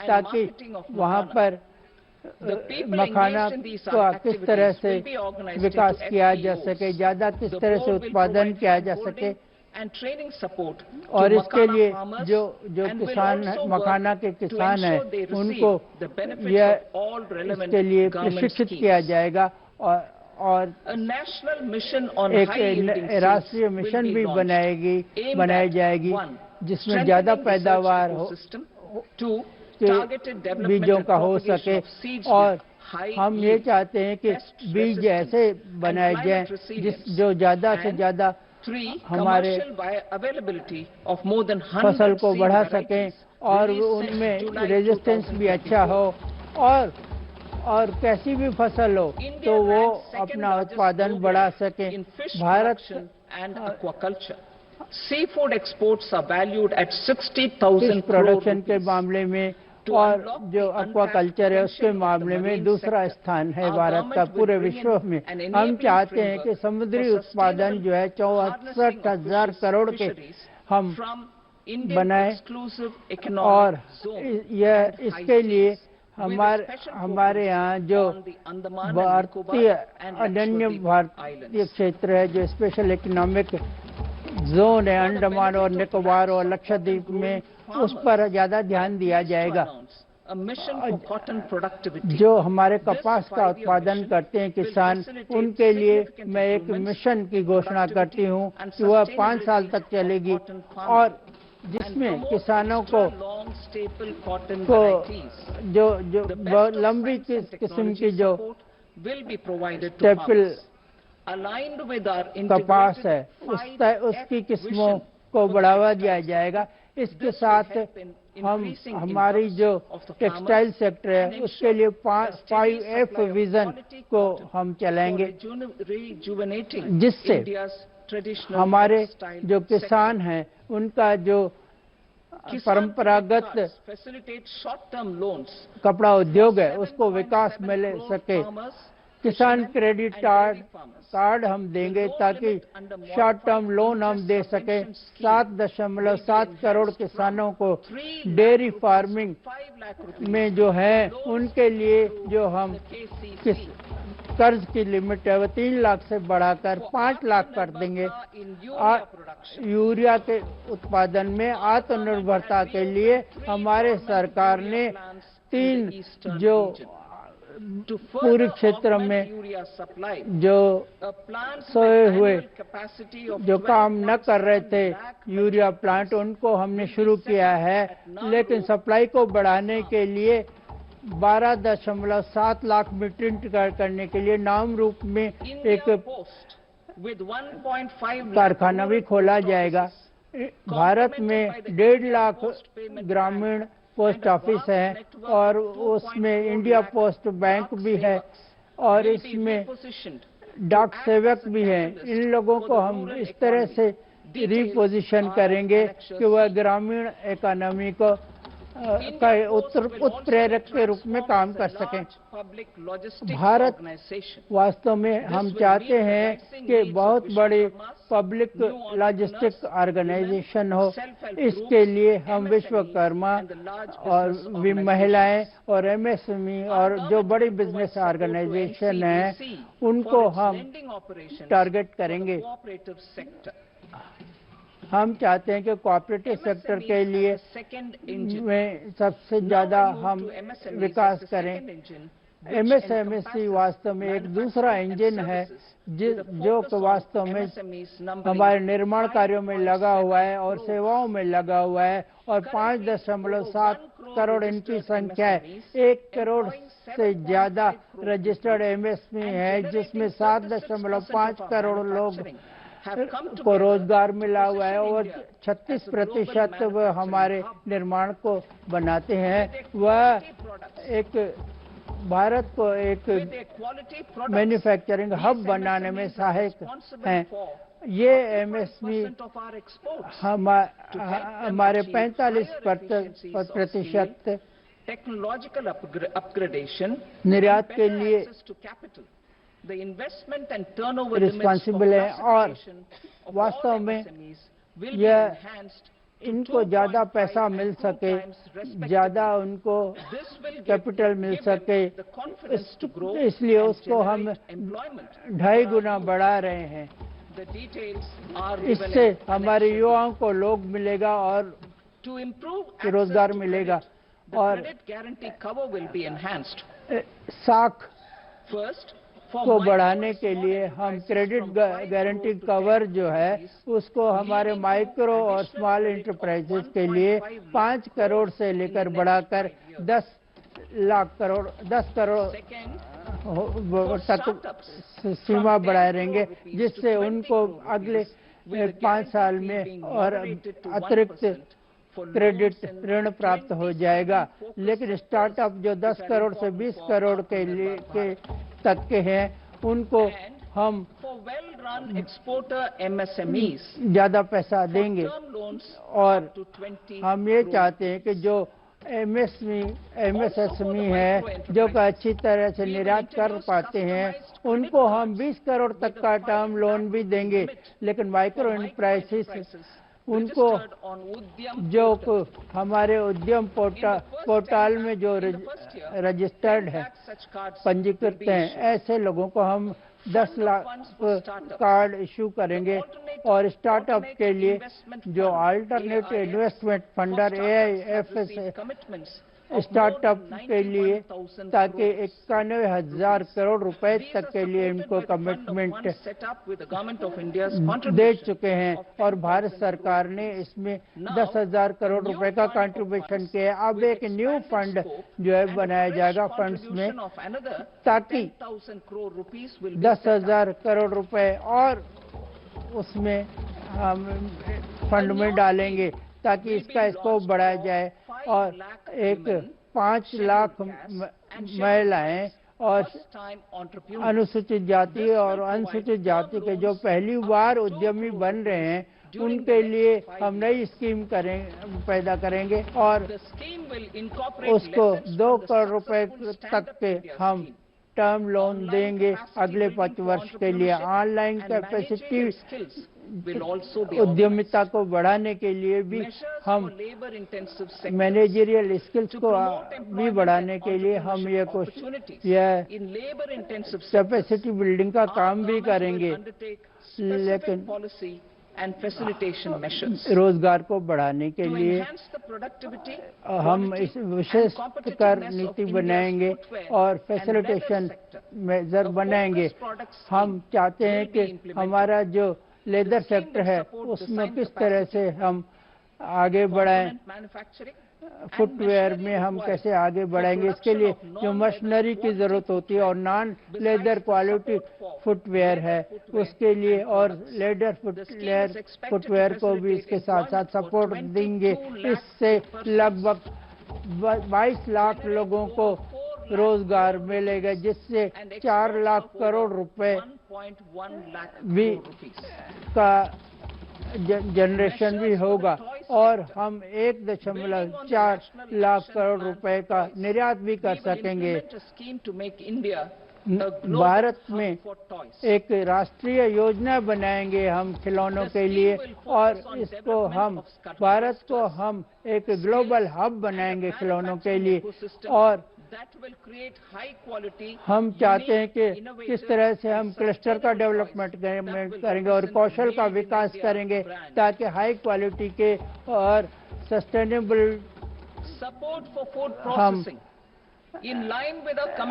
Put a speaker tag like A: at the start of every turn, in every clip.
A: ताकि वहाँ पर मखाना का किस तरह से विकास किया जा सके, ज़्यादा किस तरह से उत्पादन किया जा सके, और इसके लिए जो किसान मखाना के किसान हैं उनको इसके लिए प्रशिक्षित किया जाएगा, और एक राष्ट्रीय मिशन भी बनाई जाएगी जिसमें ज़्यादा पैदावार हो बीजों का हो सके। और हम ये चाहते हैं कि बीज ऐसे बनाए जाएं जो ज़्यादा से ज़्यादा हमारे फसल को बढ़ा सकें और उनमें रेजिस्टेंस भी अच्छा हो, और कैसी भी फसल हो तो वो अपना उत्पादन बढ़ा सके। Bharat seafood exports are valued at 60,000 production के मामले में, और जो एक्वाकल्चर है उसके मामले में दूसरा स्थान है भारत का पूरे विश्व में। हम चाहते हैं कि समुद्री उत्पादन जो है 64,000 करोड़ के हम बनाए, और यह इसके लिए हमारे यहाँ जो भारतीय अनन्य भारतीय क्षेत्र है, जो स्पेशल इकोनॉमिक जोन है, अंडमान और निकोबार और लक्षद्वीप में, उस पर ज्यादा ध्यान दिया जाएगा। जो हमारे कपास का उत्पादन करते हैं किसान, उनके लिए मैं एक मिशन की घोषणा करती हूँ कि वह 5 साल तक चलेगी, और जिसमें किसानों को जो लंबी किस्म की जो स्टेपल कपास है उसकी किस्मों को बढ़ावा दिया जाएगा। इसके साथ हमारी जो टेक्सटाइल सेक्टर है उसके लिए 5F विजन को हम चलाएंगे, जिससे हमारे जो किसान हैं उनका जो परंपरागत कपड़ा उद्योग है उसको विकास मिल सके। किसान क्रेडिट कार्ड हम देंगे ताकि शॉर्ट टर्म लोन हम दे सके। 7.7 करोड़ किसानों को डेयरी फार्मिंग में जो है उनके लिए जो हम कर्ज की लिमिट है वो 3 लाख से बढ़ाकर 5 लाख कर देंगे। यूरिया के उत्पादन में आत्मनिर्भरता के लिए हमारे सरकार ने 3 जो पूरे क्षेत्र में जो सोए हुए जो काम न कर रहे थे यूरिया प्लांट, उनको हमने शुरू किया है, लेकिन सप्लाई को बढ़ाने के लिए 12.7 लाख मीट्रिक टन करने के लिए नाम रूप में एक कारखाना भी खोला जाएगा। भारत में 1.5 लाख ग्रामीण पोस्ट ऑफिस है और उसमें इंडिया पोस्ट बैंक भी है और इसमें डाक सेवक भी हैं। इन लोगों को हम इस तरह से रिपोजिशन करेंगे कि वह ग्रामीण इकोनॉमी को का उत्प्रेरक के रूप में काम कर सकें। भारत वास्तव में हम चाहते हैं कि बहुत बड़ी पब्लिक लॉजिस्टिक ऑर्गेनाइजेशन हो। इसके लिए हम विश्वकर्मा और महिलाएं और MSME और जो बड़ी बिजनेस ऑर्गेनाइजेशन हैं उनको हम टारगेट करेंगे। हम चाहते हैं कि कोऑपरेटिव सेक्टर के लिए में सबसे ज़्यादा हम विकास करें। MSME वास्तव में एक दूसरा इंजन है जो वास्तव में हमारे निर्माण कार्यों में लगा हुआ है और सेवाओं में लगा हुआ है और 5.7 करोड़ इनकी संख्या है। 1 करोड़ से ज़्यादा रजिस्टर्ड MSME है जिसमें 7.5 करोड़ लोग को रोजगार मिला हुआ है और 36% वह हमारे निर्माण को बनाते हैं। वह एक भारत को एक मैन्युफैक्चरिंग हब बनाने में सहायक हैं। ये MSME हमारे 45% टेक्नोलॉजिकल अपग्रेडेशन निर्यात के लिए रिस्पॉन्सिबल है और वास्तव में यह इनको ज़्यादा पैसा मिल सके, ज़्यादा उनको कैपिटल मिल सके, इसलिए उसको हम 2.5 गुना बढ़ा रहे हैं। इससे हमारे युवाओं को लोग मिलेगा और रोजगार मिलेगा और साख को बढ़ाने के लिए हम क्रेडिट गारंटी कवर जो है उसको हमारे माइक्रो और स्मॉल एंटरप्राइजेस के लिए 5 करोड़ से लेकर बढ़ाकर 10 करोड़ तक सीमा बढ़ाए रहेंगे, जिससे उनको अगले 5 साल में और अतिरिक्त क्रेडिट ऋण प्राप्त हो जाएगा। लेकिन स्टार्टअप जो 10 करोड़ से 20 करोड़ के तक के हैं उनको हम ज़्यादा पैसा देंगे और हम ये चाहते हैं कि जो MSME है जो कि अच्छी तरह से निर्यात कर पाते हैं उनको हम 20 करोड़ तक का टर्म लोन भी देंगे। लेकिन माइक्रो एंटरप्राइजेस उनको जो हमारे उद्यम पोर्टल में जो रजिस्टर्ड है, पंजीकृत हैं, ऐसे लोगों को हम 10 लाख कार्ड इशू करेंगे और स्टार्टअप के लिए जो alternative investment funder AIFs startup के लिए ताकि 91,000 करोड़ रुपए तक के लिए इनको कमिटमेंट दे चुके हैं और भारत सरकार ने इसमें 10,000 करोड़ रुपए का कंट्रीब्यूशन किया है। अब एक न्यू फंड जो है बनाया जाएगा फंड्स में ताकि 10,000 करोड़ रुपए और उसमें हम फंड में डालेंगे ताकि इसका स्कोप बढ़ाया जाए और एक 5 लाख महिलाएं और अनुसूचित जाति और अनुसूचित जाति के जो पहली बार उद्यमी बन रहे हैं उनके लिए हम नई स्कीम पैदा करेंगे और उसको 2 करोड़ रुपए तक के हम टर्म लोन देंगे अगले 5 वर्ष के लिए। ऑनलाइन कैपेसिटी उद्यमिता को बढ़ाने के लिए भी हम मैनेजरियल स्किल्स को भी बढ़ाने के लिए हम ये कैपेसिटी बिल्डिंग का काम भी करेंगे। लेकिन रोजगार को बढ़ाने के लिए हम इस विशेष कर नीति बनाएंगे और फैसिलिटेशन मेजर बनाएंगे। हम चाहते हैं कि हमारा जो लेदर सेक्टर है उसमें किस तरह से हम आगे बढ़ाएं, फुटवेयर में हम कैसे आगे बढ़ाएंगे, इसके लिए जो मशीनरी की जरूरत होती है और नॉन लेदर क्वालिटी फुटवेयर है उसके लिए और लेदर फुटवेयर को भी इसके साथ साथ सपोर्ट देंगे। इससे लगभग 22 लाख लोगों को रोजगार मिलेगा जिससे 4 लाख करोड़ रुपए भी का जनरेशन भी होगा और हम 1.4 लाख करोड़ रुपए का निर्यात भी कर सकेंगे। भारत में एक राष्ट्रीय योजना बनाएंगे हम खिलौनों के लिए और इसको हम भारत को हम एक ग्लोबल हब बनाएंगे खिलौनों के लिए और हम चाहते हैं कि किस तरह से हम क्लस्टर का डेवलपमेंट करेंगे और कौशल का विकास करेंगे ताकि हाई क्वालिटी के और सस्टेनेबल हम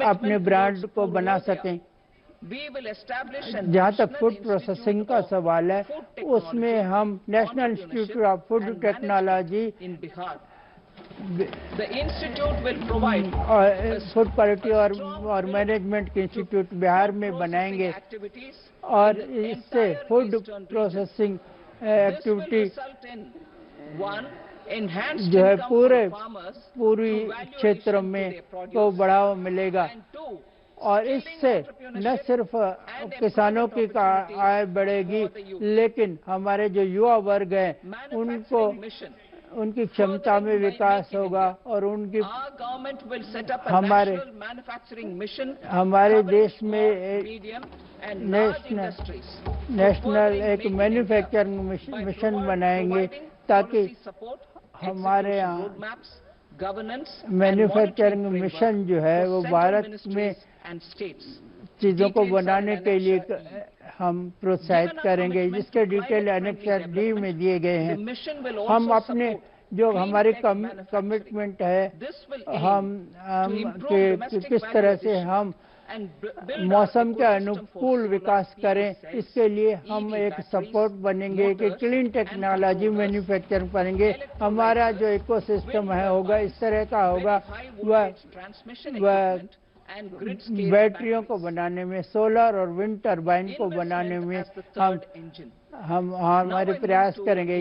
A: अपने ब्रांड को बना सकें। जहाँ तक फूड प्रोसेसिंग का सवाल है उसमें हम national institute of food technology food quality और मैनेजमेंट के इंस्टीट्यूट बिहार में बनाएंगे और इससे फूड प्रोसेसिंग एक्टिविटी जो है पूरी क्षेत्र में को बढ़ावा मिलेगा और इससे न सिर्फ किसानों की आय बढ़ेगी लेकिन हमारे जो युवा वर्ग हैं उनको उनकी क्षमता में विकास होगा और उनकी हमारे देश में नेशनल एक मैन्युफैक्चरिंग मिशन बनाएंगे ताकि हमारे यहाँ मैन्युफैक्चरिंग मिशन जो है वो भारत में चीज़ों को बनाने के लिए हम प्रोत्साहित करेंगे, जिसके डिटेल एनेक्स डी में दिए गए हैं। हम अपने जो हमारी कमिटमेंट है किस तरह से हम मौसम के अनुकूल विकास करें, इसके लिए हम एक सपोर्ट बनेंगे कि क्लीन टेक्नोलॉजी मैन्युफैक्चर करेंगे। हमारा जो इकोसिस्टम है होगा इस तरह का होगा, वह बैटरियों को बनाने में, सोलर और विंड टरबाइन को बनाने में हम हमारे प्रयास करेंगे।